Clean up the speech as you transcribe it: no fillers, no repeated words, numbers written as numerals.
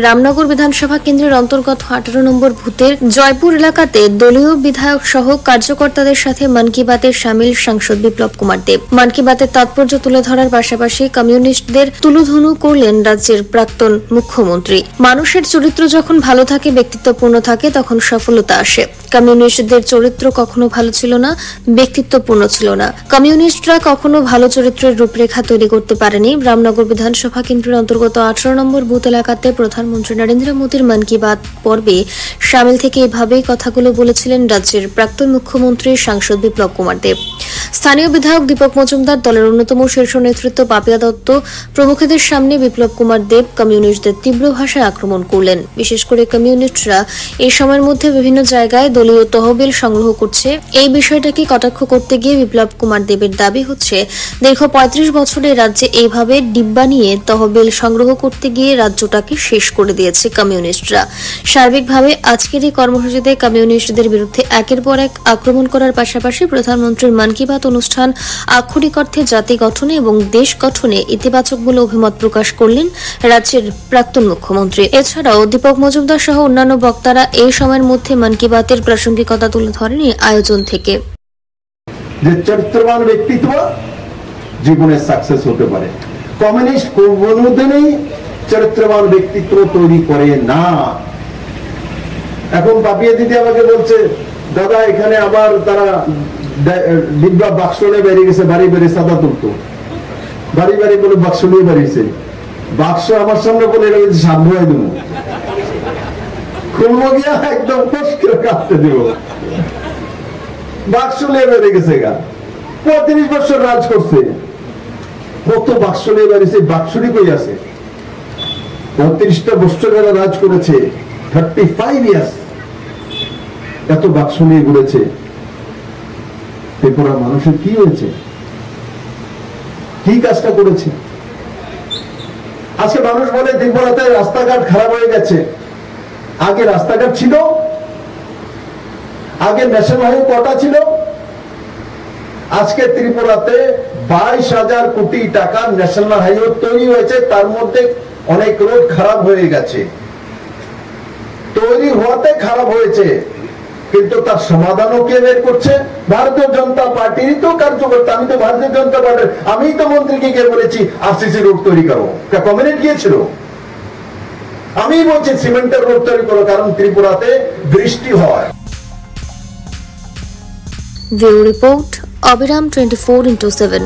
রামনগর বিধানসভা কেন্দ্রের অন্তর্গত 18 নম্বর বুথের জয়পুর এলাকাতে দলীয় বিধায়ক সহ কার্যকর্তাদের সাথে মন কি বাতের সামিল সাংসদ বিপ্লব কুমার দেব। মন কি বাতের তাৎপর্য তুলে ধরার পাশাপাশি কমিউনিস্টদের তুলোধুনো করলেন রাজ্যের প্রাক্তন মুখ্যমন্ত্রী। মানুষের চরিত্র যখন ভালো থাকে, ব্যক্তিত্বপূর্ণ থাকে, তখন সফলতা আসে। কমিউনিস্টদের চরিত্র কখনো ভালো ছিল না, ব্যক্তিত্বপূর্ণ ছিল না। কমিউনিস্টরা কখনো ভালো চরিত্রের রূপরেখা তৈরি করতে পারেনি। রামনগর বিধানসভা কেন্দ্রের অন্তর্গত 18 নম্বর বুথ এলাকাতে প্রধানমন্ত্রী নরেন্দ্র মোদীর মন কি বাত পর্বে সামিল থেকে এভাবেই কথাগুলো বলেছিলেন রাজ্যের প্রাক্তন মুখ্যমন্ত্রী সাংসদ বিপ্লব কুমার দেব। স্থানীয় বিধায়ক দীপক মজুমদার, দলের অন্যতম শীর্ষ নেতৃত্ব পাপিয়া দত্ত প্রমুখদের সামনে বিপ্লব কুমার দেব কমিউনিস্টদের তীব্র ভাষায় আক্রমণ করলেন। বিশেষ করে কমিউনিস্টরা এই সময়ের মধ্যে বিভিন্ন জায়গায় দলীয় তহবিল সংগ্রহ করছে, এই বিষয়টাকে কটাক্ষ করতে গিয়ে বিপ্লব কুমার দেবের দাবি হচ্ছে, দীর্ঘ 35 বছরে রাজ্যে এইভাবে ডিব্বা নিয়ে তহবিল সংগ্রহ করতে গিয়ে রাজ্যটাকে শেষ করে দিয়েছে কমিউনিস্টরা। সার্বিকভাবে আজকের এই কর্মসূচিতে কমিউনিস্টদের বিরুদ্ধে একের পর এক আক্রমণ করার পাশাপাশি প্রধানমন্ত্রীর মন কি বাত অনুষ্ঠান আক্ষরিক অর্থে জাতি গঠনে এবং দেশ গঠনে ইতিবাচক বলে অভিমত প্রকাশ করলেন রাজ্যের প্রাক্তন মুখ্যমন্ত্রী। এছাড়াও দীপক মজুমদার সহ অন্যান্য বক্তারা এই সময়ের মধ্যে মন কি বাতের প্রাসঙ্গিকতা তুলে ধরেন আয়োজন থেকে। যে চরিত্রবান ব্যক্তিত্ব জীবনে সাকসেস হতে পারে, কমিউনিস্ট কোনোদিনই চরিত্রবান ব্যক্তিত্ব তৈরি করে না। এখন পাপিয়া দিদি আমাকে বলছে, দাদা এখানে আবার তারা ডিব্বা বাক্স নিয়ে বেরিয়ে গেছে, বাড়ি বেরিয়ে সাদা তুলতো, বাড়ি বাড়ি বলে বাক্স নিয়ে বেরিয়েছে। বাক্স আমার সামনে বলে এটা সাপ ভয় দেবো, খুলবো গিয়া একদম ফসকে কাটতে দেব। বাক্স নিয়ে বেরিয়ে গেছে গা, 35 বছর রাজ করছে, কত বাক্স নিয়ে বেরিয়েছে, বাক্সটি কই আছে? 35টা বছর যারা রাজ করেছে, 35 ইয়ার্স এত বাক্স নিয়ে ঘুরেছে। ত্রিপুরা মানুষের কি হয়েছে, কি কাজটা করেছে? আজকে মানুষ বলে ত্রিপুরাতে রাস্তাঘাট খারাপ হয়ে গেছে। আগে রাস্তাঘাট ছিল, আগে ন্যাশনাল হাইওয়ে কটা ছিল? আজকে ত্রিপুরাতে 22,000 কোটি টাকার ন্যাশনাল হাইওয়ে তৈরি হয়েছে, তার মধ্যে অনেক রোড খারাপ হয়ে গেছে। তৈরি হওয়াতে খারাপ হয়েছে, কিন্তু তার সমাধানও কে বের করছে? ভারতীয় জনতা পার্টির তো কার্যকর্তা। আমি তো ভারতীয় জনতা পার্টির, আমি তো মন্ত্রীকে গিয়ে বলেছি আরসিসি রোড তৈরি করো, কমিউনিট গিয়েছিল। আমি বলছি সিমেন্টের রোড তৈরি করো, কারণ ত্রিপুরাতে বৃষ্টি হয়। ব্যুরো রিপোর্ট, অবিরাম 24x7।